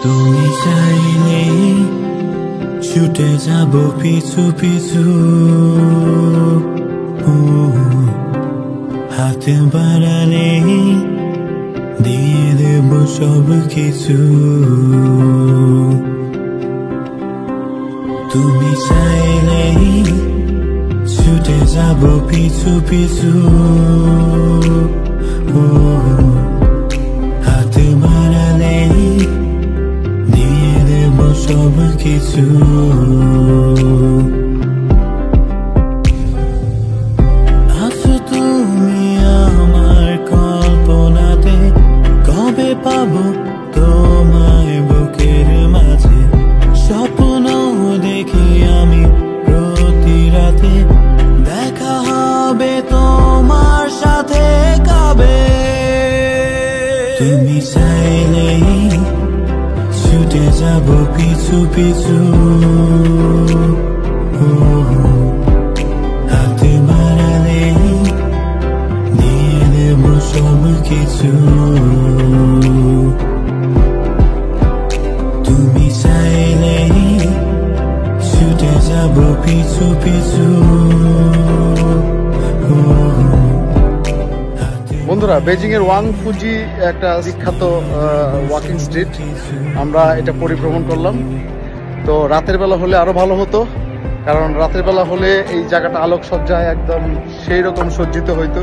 তুমি চাইলে ছুটে যাব পিছু পিছু, হাতে বাড়ালে দিয়ে দেব সব কিছু। তুমি চাইলে ছুটে যাব পিছু পিছু, হাতে বাড়ালে দিয়ে দেব সব কিছু। আছো তুমি আমার কল্পনাতে, কবে পাবো তোমায় বুকের মাঝে। স্বপ্ন দেখি আমি প্রতি রাতে, দেখা হবে তোমার সাথে কবে। তুমি চাইলে ছুটে যাব পিছু পিছু, হাতে বাড়ালে দিয়ে দেব সব কিছু। তুমি চাইলে ছুটে যাব পিছু পিছু। বন্ধুরা, বেজিং এর ওয়াং ফুজি একটা বিখ্যাত ওয়াকিং স্ট্রিট, আমরা এটা পরিভ্রমণ করলাম। তো রাতের বেলা হলে আরো ভালো হতো, কারণ রাতের বেলা হলে এই জায়গাটা আলোকসজ্জায় একদম সেই রকম সজ্জিত হইতো।